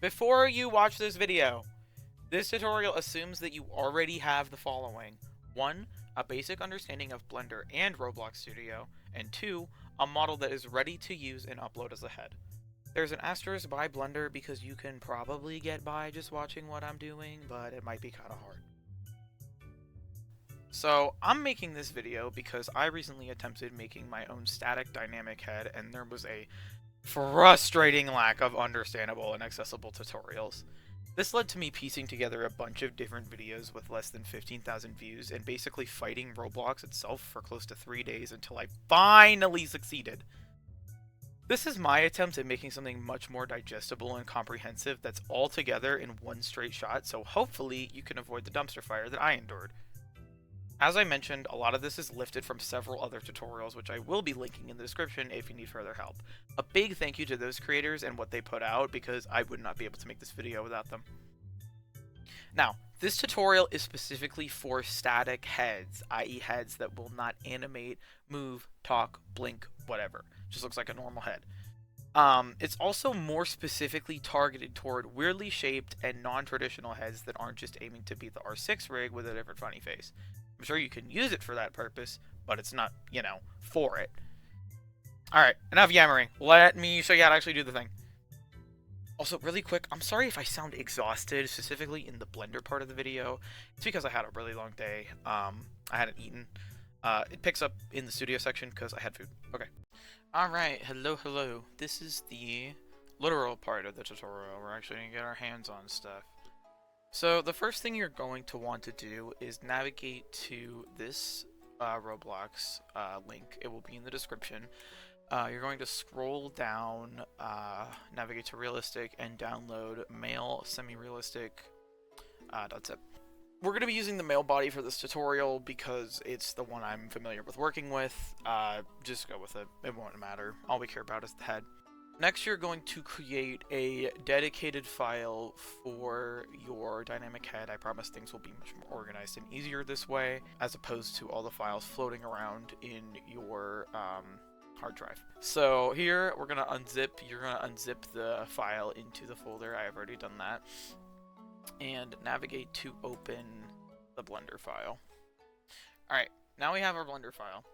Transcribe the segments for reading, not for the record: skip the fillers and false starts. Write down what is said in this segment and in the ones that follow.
Before you watch this video, this tutorial assumes that you already have the following. 1. A basic understanding of Blender and Roblox Studio, and 2. A model that is ready to use and upload as a head. There's an asterisk by Blender because you can probably get by just watching what I'm doing, but it might be kind of hard. So, I'm making this video because I recently attempted making my own static dynamic head, and there was a frustrating lack of understandable and accessible tutorials. This led to me piecing together a bunch of different videos with less than 15,000 views and basically fighting Roblox itself for close to 3 days until I finally succeeded. This is my attempt at making something much more digestible and comprehensive that's all together in one straight shot, so hopefully you can avoid the dumpster fire that I endured. As I mentioned, a lot of this is lifted from several other tutorials, which I will be linking in the description if you need further help. A big thank you to those creators and what they put out, because I would not be able to make this video without them. Now, this tutorial is specifically for static heads, i.e. heads that will not animate, move, talk, blink, whatever. Just looks like a normal head. It's also more specifically targeted toward weirdly shaped and non-traditional heads that aren't just aiming to be the R6 rig with a different funny face. I'm sure you can use it for that purpose, but it's not, for it. Alright, enough yammering. Let me show you how to actually do the thing. Also, really quick, I'm sorry if I sound exhausted, specifically in the Blender part of the video. It's because I had a really long day. I hadn't eaten. It picks up in the studio section because I had food. Okay. Alright, hello. This is the literal part of the tutorial. We're actually going to get our hands on stuff. So the first thing you're going to want to do is navigate to this Roblox link. It will be in the description. You're going to scroll down, navigate to realistic, and download male semi-realistic. That's it. We're going to be using the male body for this tutorial because it's the one I'm familiar with working with. Just go with it. It won't matter. All we care about is the head. Next, you're going to create a dedicated file for your dynamic head. I promise things will be much more organized and easier this way, as opposed to all the files floating around in your hard drive. So here, we're going to unzip. You're going to unzip the file into the folder. I have already done that. And navigate to open the Blender file. Alright, now we have our Blender file.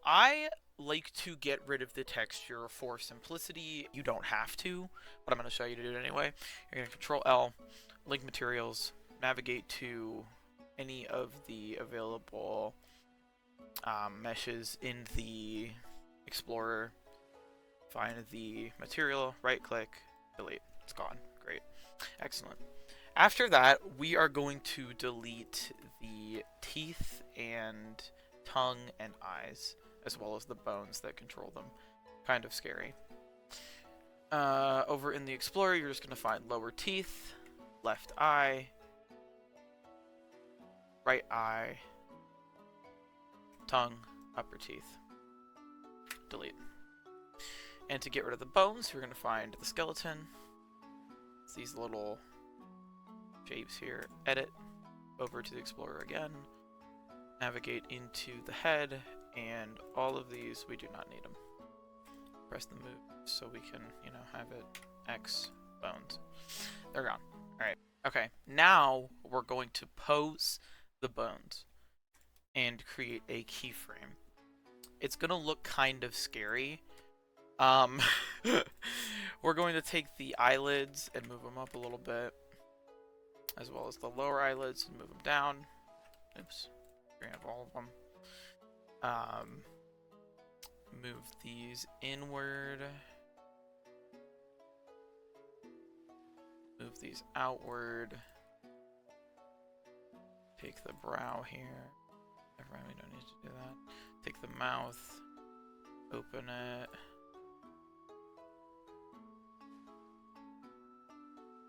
I like to get rid of the texture for simplicity. You don't have to, but I'm going to show you to do it anyway. You're going to Control L, link materials, navigate to any of the available meshes in the Explorer, find the material, right click, delete. It's gone. Great. Excellent. After that, we are going to delete the teeth and tongue and eyes, as well as the bones that control them. Kind of scary. Over in the Explorer, you're just going to find lower teeth, left eye, right eye, tongue, upper teeth. Delete. And to get rid of the bones, you're going to find the skeleton. It's these little shapes here. Edit. Over to the Explorer again. Navigate into the head. And all of these, we do not need them. Press the move so we can, have it X bones. They're gone. Alright. Okay, now we're going to pose the bones and create a keyframe. It's going to look kind of scary. We're going to take the eyelids and move them up a little bit, as well as the lower eyelids and move them down. Oops. We're going to have all of them. Move these inward. Move these outward. Take the brow here. Never mind, we don't need to do that. Take the mouth. Open it.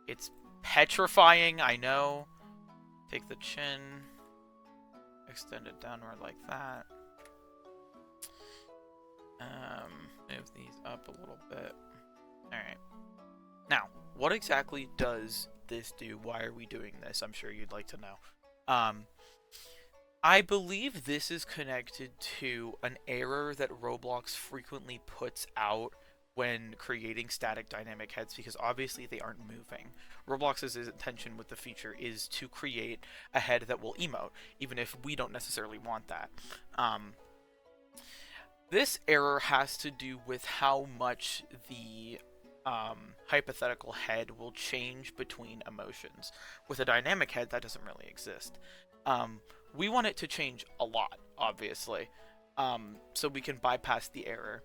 It's petrifying, I know. Take the chin. Extend it downward like that. Move these up a little bit. Alright. Now, what exactly does this do? Why are we doing this? I'm sure you'd like to know. I believe this is connected to an error that Roblox frequently puts out when creating static dynamic heads, because obviously they aren't moving. Roblox's intention with the feature is to create a head that will emote, even if we don't necessarily want that. This error has to do with how much the hypothetical head will change between emotions. With a dynamic head, that doesn't really exist. We want it to change a lot, obviously, so we can bypass the error.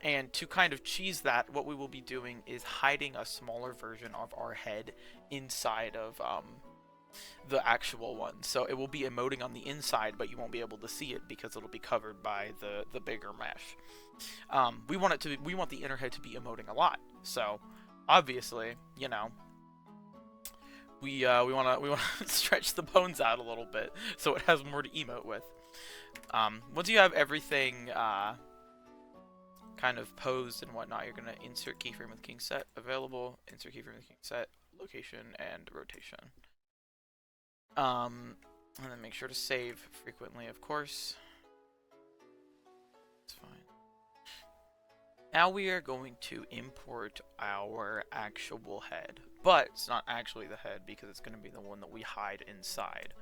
And to kind of cheese that, what we will be doing is hiding a smaller version of our head inside of the actual one. So it will be emoting on the inside, but you won't be able to see it because it'll be covered by the bigger mesh. We want the inner head to be emoting a lot. So obviously, you know, we want to stretch the bones out a little bit so it has more to emote with. Once you have everything kind of posed and whatnot, you're gonna insert keyframe with king set available, insert keyframe with king set, location, and rotation. And then make sure to save frequently, of course. It's fine. Now we are going to import our actual head, but it's not actually the head because it's going to be the one that we hide inside.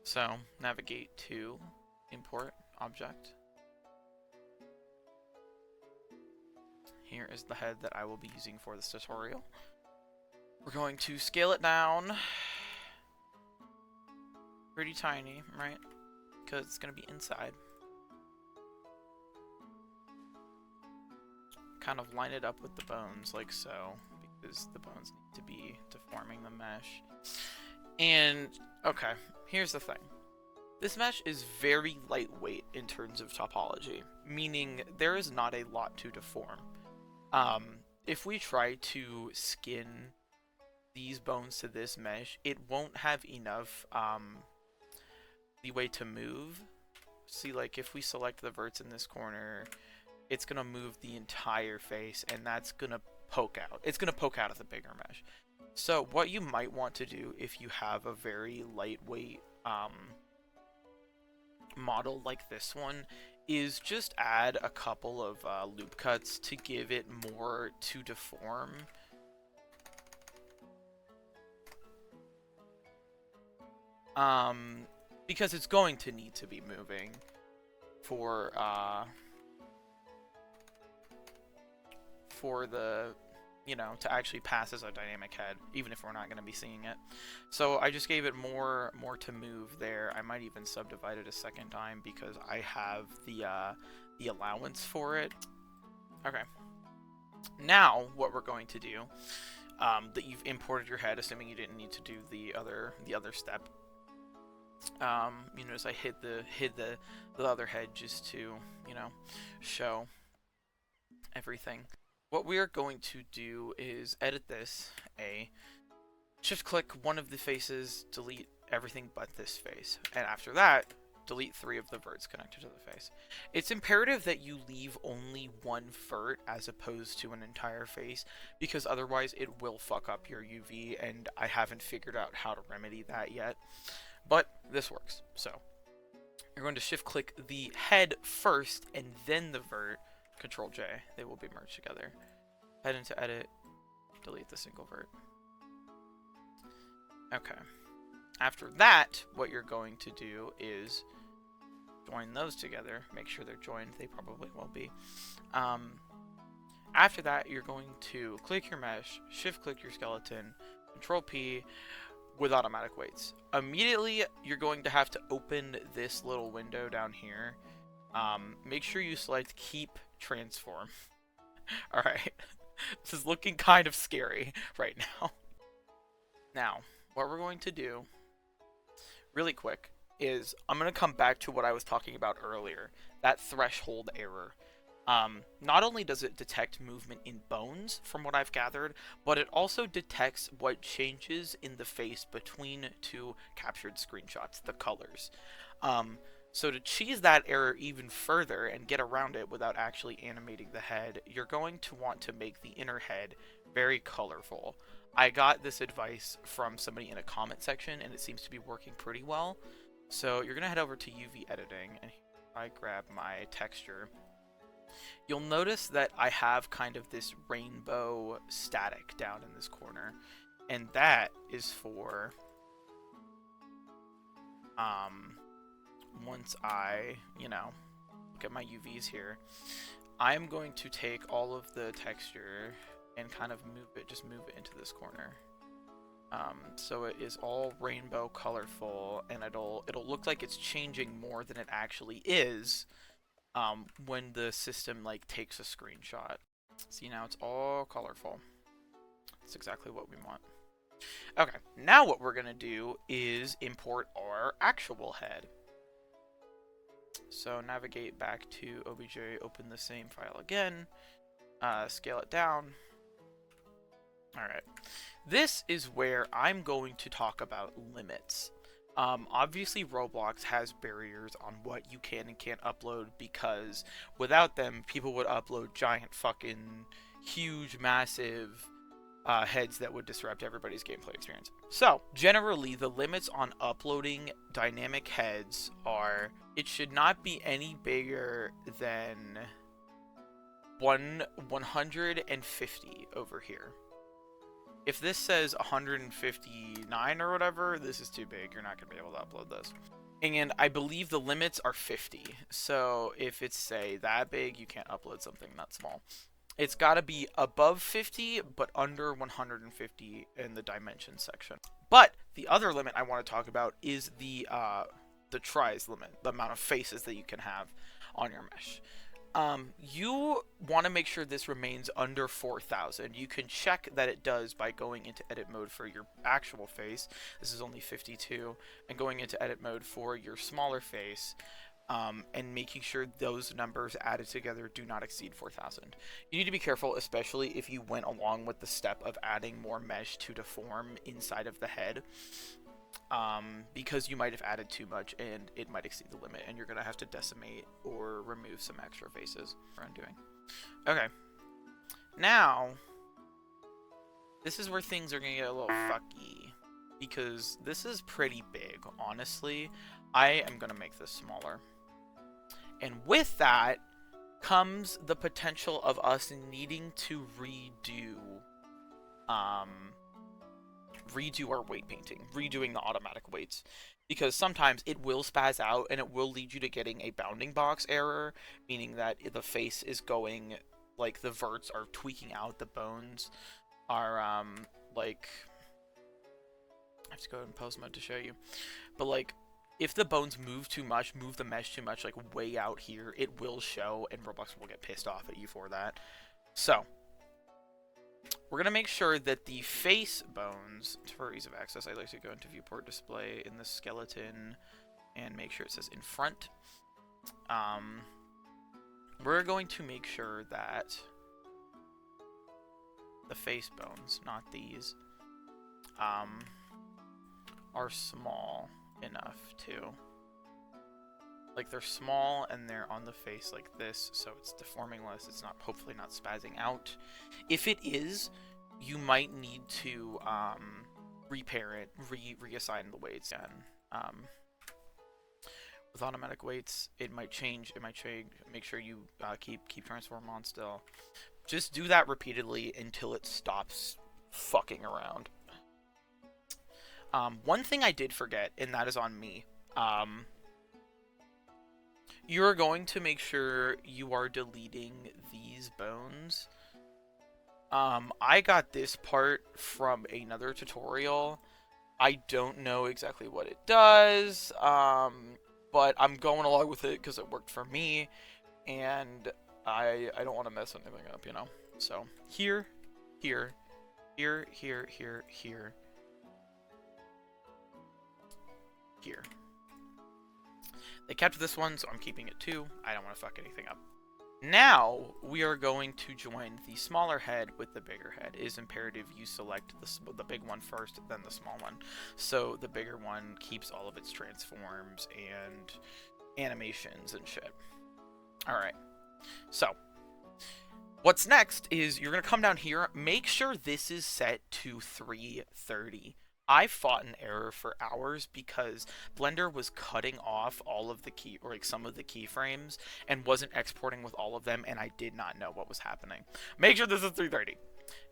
So navigate to import object. Here is the head that I will be using for this tutorial. We're going to scale it down pretty tiny, right? Because it's going to be inside. Kind of line it up with the bones like so, because the bones need to be deforming the mesh. And okay, here's the thing. This mesh is very lightweight in terms of topology, meaning there is not a lot to deform. If we try to skin these bones to this mesh, it won't have enough leeway to move. See, like if we select the verts in this corner, it's gonna move the entire face, and that's gonna poke out. It's gonna poke out of the bigger mesh. So what you might want to do if you have a very lightweight model like this one is just add a couple of loop cuts to give it more to deform. Because it's going to need to be moving for the, you know, to actually pass as a dynamic head, even if we're not going to be seeing it. So I just gave it more to move there. I might even subdivide it a second time because I have the allowance for it. Okay. Now what we're going to do, that you've imported your head, assuming you didn't need to do the other step. You notice I hid the other head just to, you know, show everything. What we are going to do is edit this, shift click one of the faces, delete everything but this face, and after that, delete 3 of the verts connected to the face. It's imperative that you leave only one vert as opposed to an entire face, because otherwise it will fuck up your UV, and I haven't figured out how to remedy that yet. But this works. So you're going to shift click the head first and then the vert. Control J. They will be merged together. Head into edit. Delete the single vert. Okay. After that, what you're going to do is join those together. Make sure they're joined. They probably will be. After that, you're going to click your mesh, shift click your skeleton, Control P, with automatic weights. Immediately, you're going to have to open this little window down here. Make sure you select Keep Transform. Alright. This is looking kind of scary right now. Now, what we're going to do, really quick, is I'm going to come back to what I was talking about earlier. That threshold error. Not only does it detect movement in bones, from what I've gathered, but it also detects what changes in the face between 2 captured screenshots, the colors. So to cheese that error even further and get around it without actually animating the head, you're going to want to make the inner head very colorful. I got this advice from somebody in a comment section, and it seems to be working pretty well. So you're going to head over to UV editing, and I grab my texture. you'll notice that I have kind of this rainbow static down in this corner. And that is for, once I, look at my UVs here, I'm going to take all of the texture and kind of just move it into this corner. So it is all rainbow colorful, and it'll look like it's changing more than it actually is when the system like takes a screenshot. See, now it's all colorful. That's exactly what we want. Okay, now what we're gonna do is import our actual head. So navigate back to OBJ, open the same file again, scale it down. Alright, this is where I'm going to talk about limits. Obviously Roblox has barriers on what you can and can't upload, because without them, people would upload giant fucking huge, massive heads that would disrupt everybody's gameplay experience. So, generally, the limits on uploading dynamic heads are, it should not be any bigger than 150 over here. If this says 159 or whatever, this is too big. You're not going to be able to upload this. And I believe the limits are 50. So if it's, say, that big, you can't upload something that small. It's got to be above 50, but under 150 in the dimension section. But the other limit I want to talk about is the tries limit, the amount of faces that you can have on your mesh. You want to make sure this remains under 4,000. You can check that it does by going into edit mode for your actual face. This is only 52. And going into edit mode for your smaller face, and making sure those numbers added together do not exceed 4,000. You need to be careful, especially if you went along with the step of adding more mesh to deform inside of the head. Because you might have added too much and it might exceed the limit, and you're going to have to decimate or remove some extra faces. What I'm doing. Okay. Now, this is where things are going to get a little fucky, because this is pretty big, honestly. I am going to make this smaller. And with that comes the potential of us needing to redo our weight painting, redoing the automatic weights, because sometimes it will spaz out and it will lead you to getting a bounding box error, meaning that the face is going, like, the verts are tweaking out, the bones are like, I have to go in pose mode to show you, but like, if the bones move too much, move the mesh too much, like way out here, it will show, and Roblox will get pissed off at you for that. So we're going to make sure that the face bones, for ease of access, I like to go into viewport display in the skeleton and make sure it says in front. We're going to make sure that the face bones, not these, are small enough to, like, they're small and they're on the face like this, so it's deforming less. It's not, hopefully not spazzing out. If it is, you might need to reparent, reassign the weights again. With automatic weights, it might change. Make sure you keep transform on still. Just do that repeatedly until it stops fucking around. One thing I did forget, and that is on me. You're going to make sure you are deleting these bones. I got this part from another tutorial. I don't know exactly what it does, but I'm going along with it because it worked for me, and I don't want to mess anything up, you know? So, here, here, here, here, here, here. Here. They kept this one, so I'm keeping it too. I don't want to fuck anything up. Now, we are going to join the smaller head with the bigger head. It is imperative you select the big one first, then the small one. So the bigger one keeps all of its transforms and animations and shit. Alright. So, what's next is you're going to come down here. Make sure this is set to 330. I fought an error for hours because Blender was cutting off all of the key, or like some of the keyframes, and wasn't exporting with all of them, and I did not know what was happening. Make sure this is 330.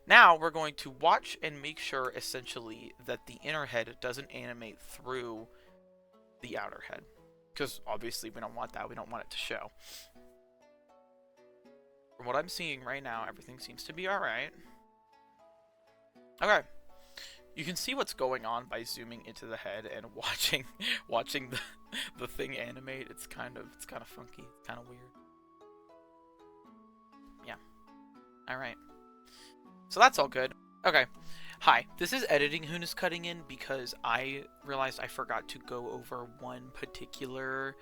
Now we're going to watch and make sure essentially that the inner head doesn't animate through the outer head, because obviously we don't want that. We don't want it to show. From what I'm seeing right now, everything seems to be alright. Okay. You can see what's going on by zooming into the head and watching the thing animate. It's kind of funky. It's kind of weird. Yeah. All right. So that's all good. Okay. Hi. This is editing Hoon is cutting in because I realized I forgot to go over one particular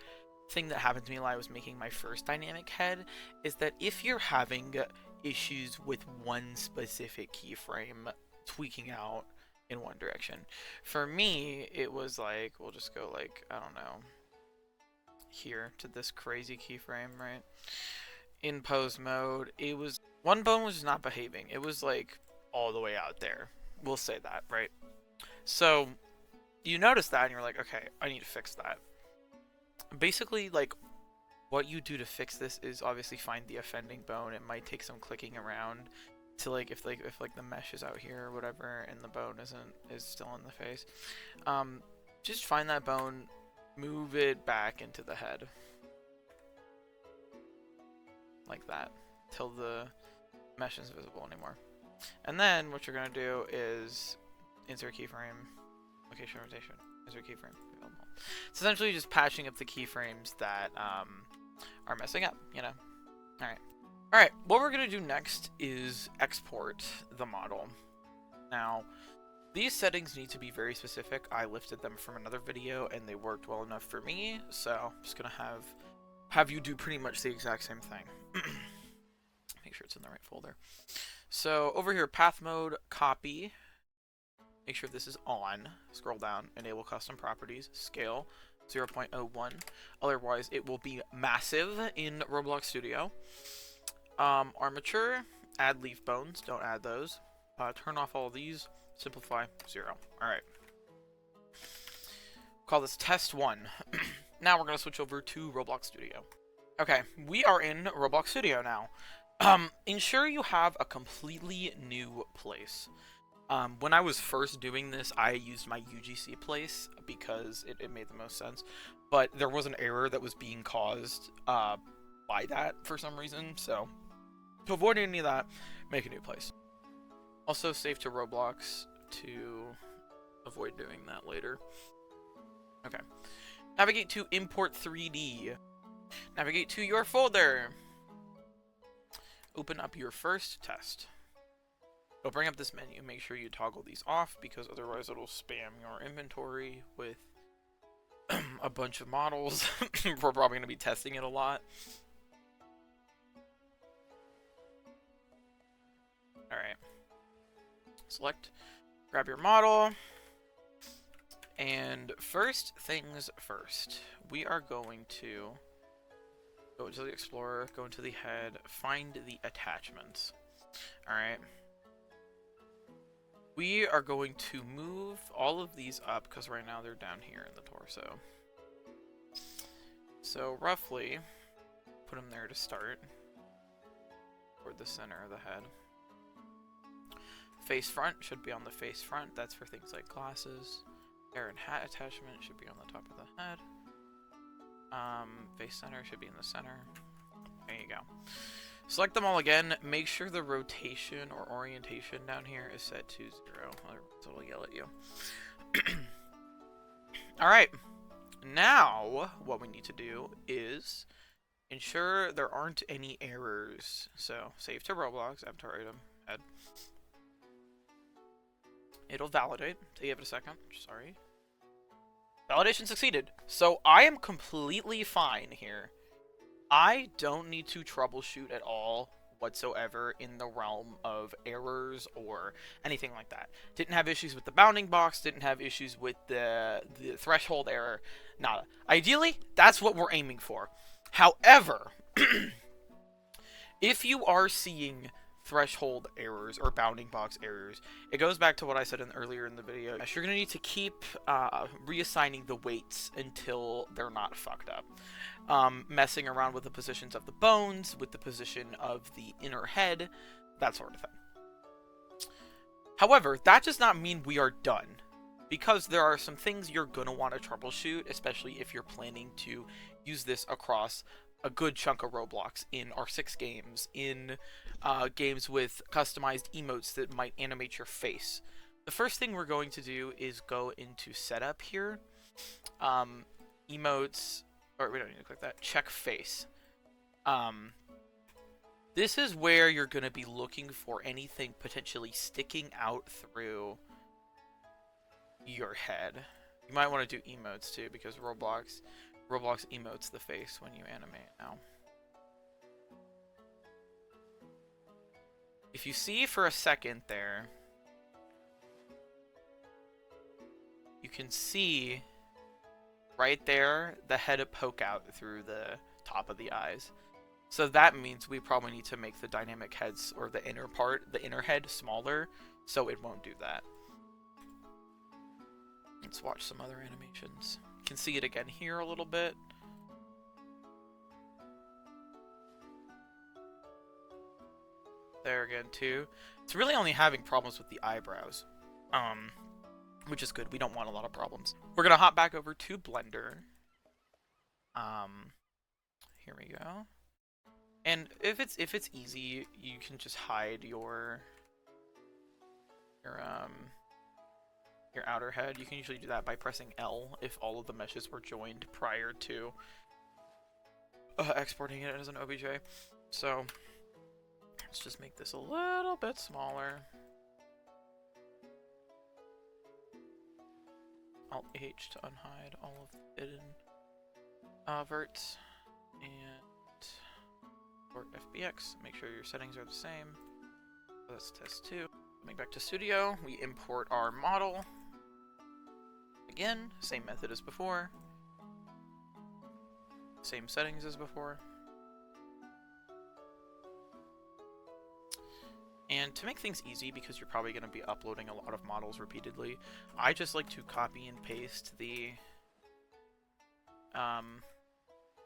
thing that happened to me while I was making my first dynamic head, is that if you're having issues with one specific keyframe tweaking out in one direction. For me, it was like, we'll just go like, I don't know, here to this crazy keyframe, right? In pose mode, it was, one bone was not behaving. It was like all the way out there. We'll say that, right? So you notice that and you're like, okay, I need to fix that. Basically, like, what you do to fix this is obviously find the offending bone. It might take some clicking around to like if the mesh is out here or whatever and the bone is still in the face. Just find that bone, move it back into the head. Like that. Till the mesh isn't visible anymore. And then what you're gonna do is insert keyframe, location rotation, insert keyframe available. It's essentially just patching up the keyframes that are messing up, you know. Alright, what we're going to do next is export the model. Now, these settings need to be very specific. I lifted them from another video and they worked well enough for me, so I'm just going to have you do pretty much the exact same thing. Make sure it's in the right folder. So, over here, path mode, copy. Make sure this is on. Scroll down, enable custom properties, scale 0.01. Otherwise, it will be massive in Roblox Studio. Armature, add leaf bones, don't add those. Turn off all of these, simplify, 0. Alright. Call this test 1. Now we're going to switch over to Roblox Studio. Okay, we are in Roblox Studio now. Ensure you have a completely new place. When I was first doing this, I used my UGC place because it made the most sense. But there was an error that was being caused by that for some reason, so to avoid any of that, make a new place. Also save to Roblox to avoid doing that later. Okay. Navigate to import 3D. Navigate to your folder. Open up your first test. It'll bring up this menu. Make sure you toggle these off because otherwise it'll spam your inventory with a bunch of models. We're probably going to be testing it a lot. Alright. Select, grab your model, and first things first, we are going to go to the Explorer, go into the head, find the attachments. Alright. We are going to move all of these up, because right now they're down here in the torso. So roughly, put them there to start, toward the center of the head. Face front should be on the face front. That's for things like glasses. Hair and hat attachment should be on the top of the head. Face center should be in the center. There you go. Select them all again. Make sure the rotation or orientation down here is set to 0. Otherwise it'll yell at you. Alright. Now, what we need to do is ensure there aren't any errors. So, save to Roblox, avatar item, head. It'll validate. Give it a second. Sorry. Validation succeeded. So I am completely fine here. I don't need to troubleshoot at all whatsoever in the realm of errors or anything like that. Didn't have issues with the bounding box. Didn't have issues with the threshold error. Nada. Ideally, that's what we're aiming for. However, if you are seeing threshold errors or bounding box errors. It goes back to what I said earlier in the video. You're going to need to keep reassigning the weights until they're not fucked up. Messing around with the positions of the bones, with the position of the inner head, that sort of thing. However, that does not mean we are done, because there are some things you're going to want to troubleshoot, especially if you're planning to use this across a good chunk of Roblox in R6 games, in games with customized emotes that might animate your face. The first thing we're going to do is go into setup here, emotes, or we don't need to click that, check face. This is where you're going to be looking for anything potentially sticking out through your head. You might want to do emotes too, because Roblox emotes the face when you animate now. If you see for a second there, you can see right there the head poke out through the top of the eyes. So that means we probably need to make the dynamic heads, or the inner part, the inner head, smaller, so it won't do that. Let's watch some other animations. You can see it again here a little bit. There again too. It's really only having problems with the eyebrows, which is good. We don't want a lot of problems. We're gonna hop back over to Blender. Here we go. And if it's easy, you can just hide your outer head. You can usually do that by pressing L if all of the meshes were joined prior to exporting it as an OBJ. So let's just make this a little bit smaller. Alt-H to unhide all of the hidden verts, and or FBX, make sure your settings are the same. So that's test 2. Coming back to Studio, we import our model. Again, same method as before. Same settings as before. And to make things easy, because you're probably going to be uploading a lot of models repeatedly, I just like to copy and paste the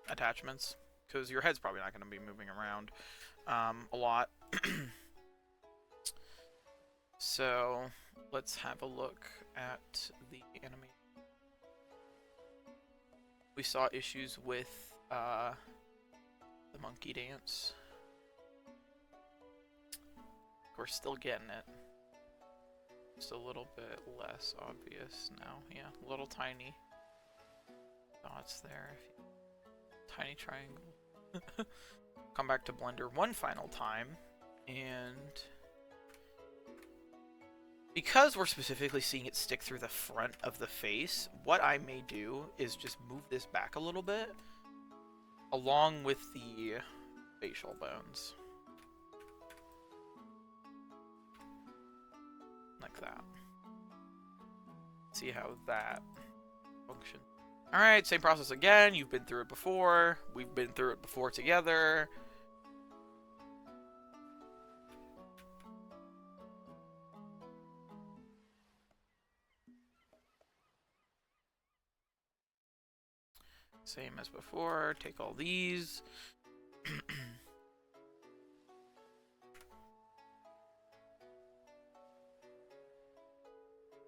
attachments, because your head's probably not going to be moving around a lot. So let's have a look at the animation. We saw issues with the monkey dance. We're still getting it. Just a little bit less obvious now. Yeah, a little tiny dots there. Tiny triangle. Come back to Blender one final time, and because we're specifically seeing it stick through the front of the face, what I may do is just move this back a little bit along with the facial bones. Like that. See how that functions. Alright, same process again. You've been through it before. We've been through it before together. Same as before. Take all these.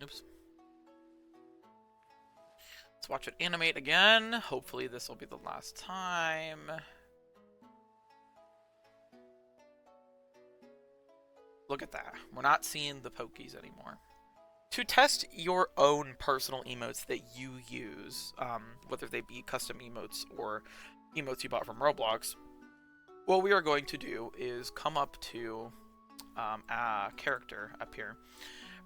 Oops. Let's watch it animate again. Hopefully this will be the last time. Look at that. We're not seeing the pokies anymore. To test your own personal emotes that you use, whether they be custom emotes or emotes you bought from Roblox, what we are going to do is come up to a character up here.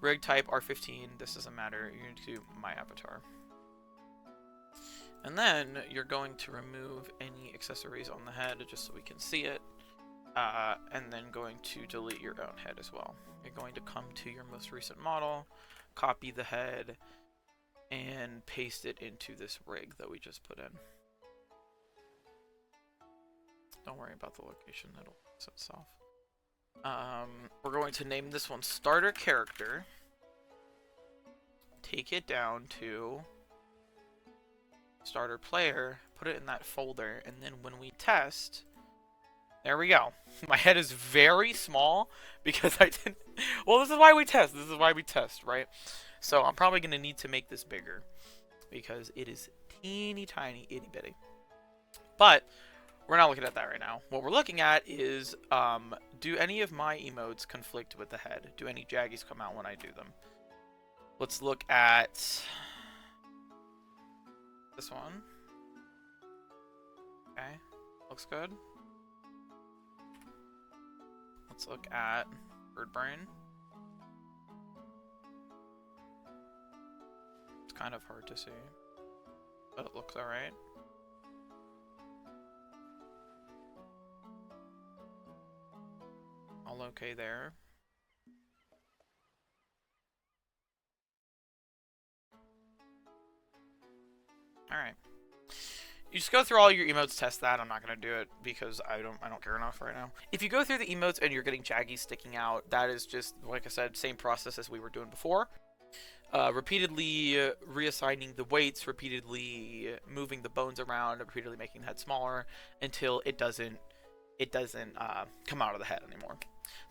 Rig type R15, this doesn't matter, you're going to do my avatar. And then you're going to remove any accessories on the head just so we can see it. And then going to delete your own head as well. You're going to come to your most recent model, copy the head, and paste it into this rig that we just put in. Don't worry about the location, it'll fix itself. We're going to name this one starter character. Take it down to starter player, put it in that folder, and then when we test, there we go. My head is very small because I didn't. Well, this is why we test. This is why we test, right? So I'm probably going to need to make this bigger because it is teeny tiny, itty bitty. But we're not looking at that right now. What we're looking at is, do any of my emotes conflict with the head? Do any jaggies come out when I do them? Let's look at this one. Okay, looks good. Let's look at bird brain. It's kind of hard to see, but it looks alright. All okay there. Alright. You just go through all your emotes, test that. I'm not going to do it because I don't care enough right now. If you go through the emotes and you're getting jaggies sticking out, that is just, like I said, same process as we were doing before. Repeatedly reassigning the weights, repeatedly moving the bones around, repeatedly making the head smaller until it doesn't come out of the head anymore.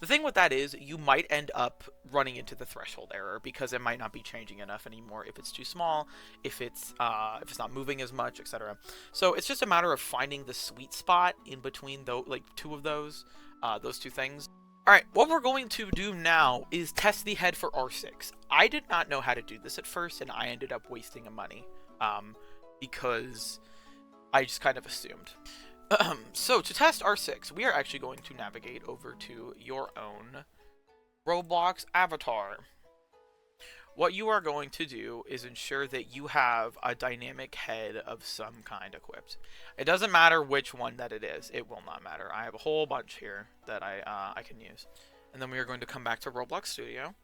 The thing with that is you might end up running into the threshold error because it might not be changing enough anymore if it's too small, if it's not moving as much, etc. So it's just a matter of finding the sweet spot in between like two of those two things. Alright, what we're going to do now is test the head for R6. I did not know how to do this at first, and I ended up wasting money because I just kind of assumed. So, to test R6, we are actually going to navigate over to your own Roblox avatar. What you are going to do is ensure that you have a dynamic head of some kind equipped. It doesn't matter which one that it is. It will not matter. I have a whole bunch here that I can use. And then we are going to come back to Roblox Studio.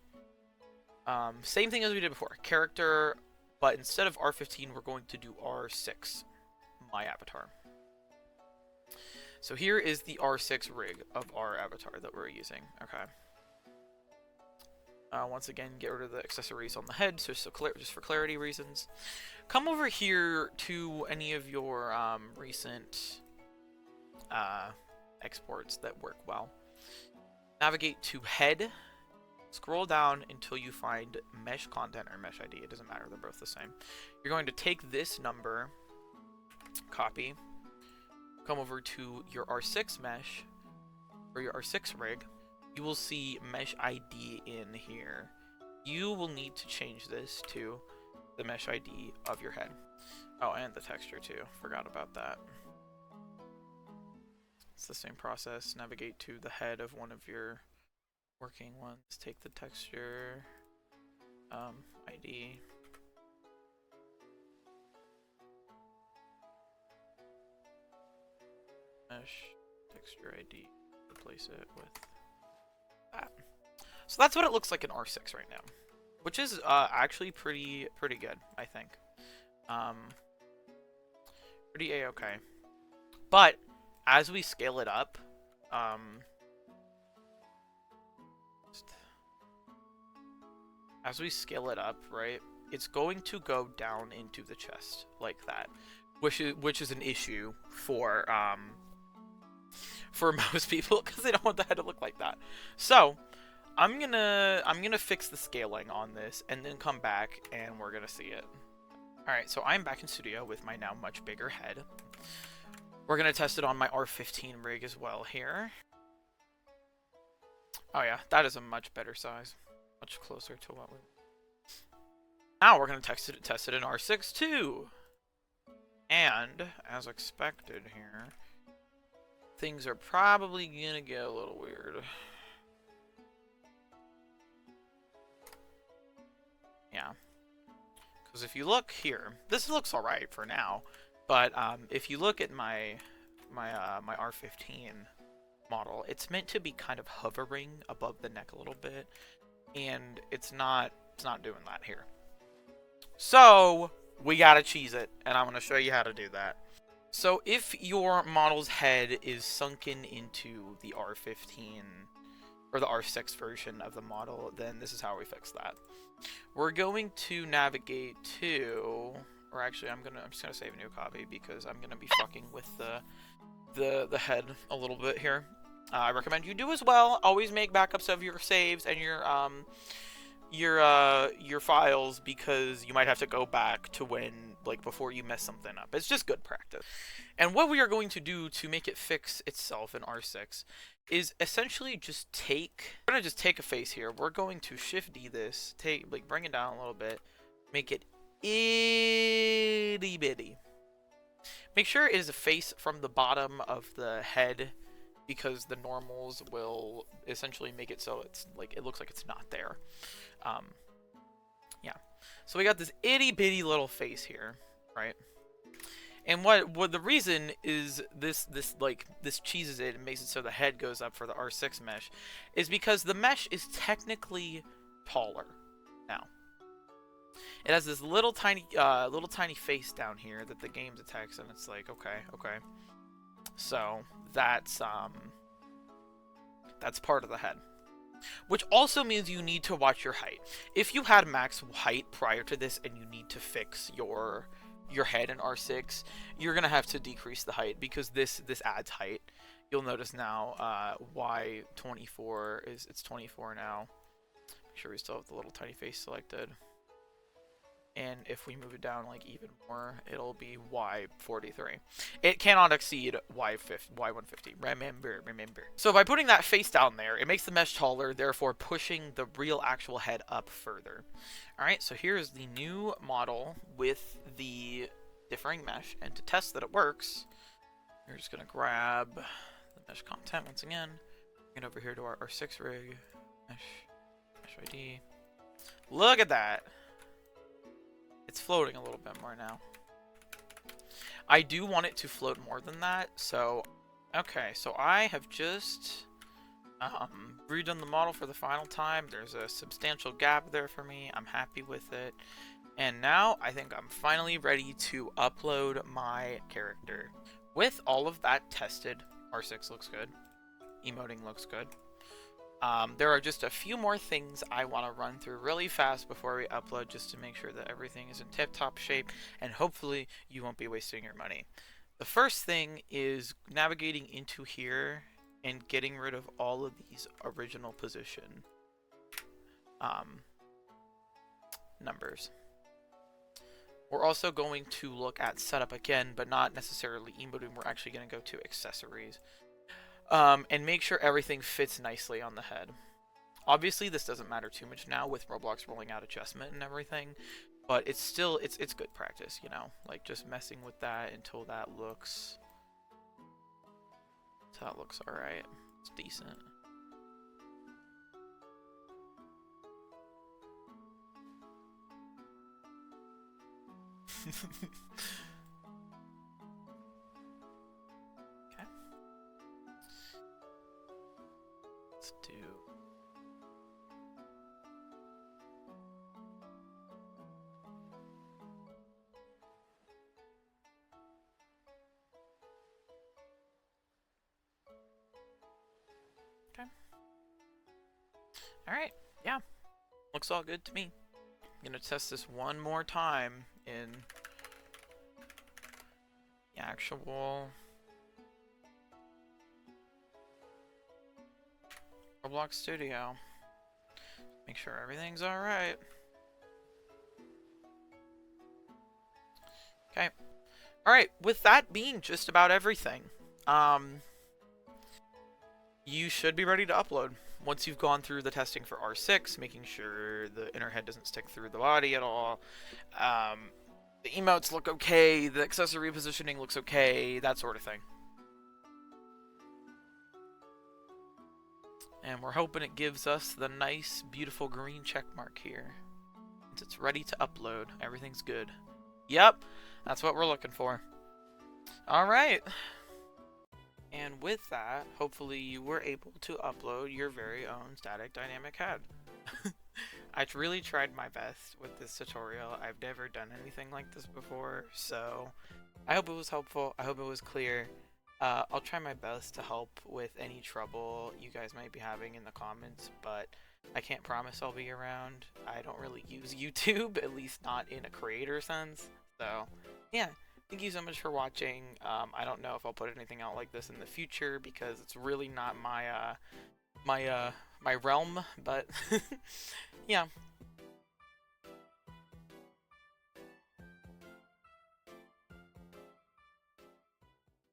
Same thing as we did before. Character, but instead of R15, we're going to do R6. My avatar. So here is the R6 rig of our avatar that we're using. Okay. Once again, get rid of the accessories on the head, just for clarity reasons. Come over here to any of your recent exports that work well. Navigate to head. Scroll down until you find mesh content or mesh ID. It doesn't matter. They're both the same. You're going to take this number, copy, come over to your R6 mesh, or your R6 rig. You will see mesh ID in here. You will need to change this to the mesh ID of your head. Oh, and the texture too. Forgot about that. It's the same process. Navigate to the head of one of your working ones. Take the texture, ID. Mesh, texture ID. Replace it with that. So that's what it looks like in R6 right now, which is actually pretty good, I think. Pretty a-okay. But as we scale it up, right, it's going to go down into the chest like that, which is an issue for most people because they don't want the head to look like that. So I'm gonna fix the scaling on this and then come back and we're gonna see it. Alright, so I'm back in studio with my now much bigger head. We're gonna test it on my R15 rig as well here. Oh yeah, that is a much better size. Much closer to what we... Now we're gonna test it in R6 too. And, as expected here, things are probably gonna get a little weird. Yeah. Because if you look here, this looks alright for now, but if you look at my R15 model, it's meant to be kind of hovering above the neck a little bit, and it's not doing that here. So we gotta cheese it, and I'm gonna show you how to do that. So if your model's head is sunken into the R15 or the R6 version of the model, then this is how we fix that. We're going to navigate to, or actually I'm just gonna save a new copy because I'm gonna be fucking with the head a little bit here. I recommend you do as well. Always make backups of your saves and your files, because you might have to go back to when, like, before you mess something up. It's just good practice. And what we are going to do to make it fix itself in R6 is essentially just we're gonna just take a face here. We're going to Shift D this, bring it down a little bit, make it itty bitty. Make sure it is a face from the bottom of the head, because the normals will essentially make it so it's like it looks like it's not there. Yeah. So we got this itty bitty little face here, right? And what the reason is this cheeses it and makes it so the head goes up for the R6 mesh is because the mesh is technically taller now. It has this little tiny face down here that the game detects, and it's like, okay. So that's part of the head. Which also means you need to watch your height. If you had max height prior to this and you need to fix your head in R6, you're gonna have to decrease the height, because this adds height. You'll notice now Y24 it's 24 now. Make sure we still have the little tiny face selected. And if we move it down like even more, it'll be Y43. It cannot exceed Y150. Remember. So by putting that face down there, it makes the mesh taller, therefore pushing the real actual head up further. Alright, so here's the new model with the differing mesh, and to test that it works, we're just gonna grab the mesh content once again, bring it over here to our R6 rig, mesh ID. Look at that! It's floating a little bit more now. I do want it to float more than that, so... Okay, so I have just redone the model for the final time. There's a substantial gap there for me. I'm happy with it. And now I think I'm finally ready to upload my character. With all of that tested, R6 looks good. Emoting looks good. There are just a few more things I want to run through really fast before we upload, just to make sure that everything is in tip-top shape, and hopefully you won't be wasting your money. The first thing is navigating into here and getting rid of all of these original position numbers. We're also going to look at setup again, but not necessarily emoting. We're actually going to go to accessories. And make sure everything fits nicely on the head. Obviously, this doesn't matter too much now with Roblox rolling out adjustment and everything, but it's still, it's good practice, you know? Like, just messing with that until that looks alright. It's decent. Okay. Let's do... Okay. Alright, yeah. Looks all good to me. I'm gonna test this one more time in the actual Roblox Studio. Make sure everything's alright. Okay. Alright, with that being just about everything, you should be ready to upload. Once you've gone through the testing for R6, making sure the inner head doesn't stick through the body at all, the emotes look okay, the accessory positioning looks okay, that sort of thing. And we're hoping it gives us the nice, beautiful green check mark here. It's ready to upload. Everything's good. Yep, that's what we're looking for. Alright. And with that, hopefully you were able to upload your very own static dynamic head. I really tried my best with this tutorial. I've never done anything like this before, so I hope it was helpful. I hope it was clear. I'll try my best to help with any trouble you guys might be having in the comments, but I can't promise I'll be around. I don't really use YouTube, at least not in a creator sense. So, yeah, thank you so much for watching. I don't know if I'll put anything out like this in the future because it's really not my my realm, but yeah.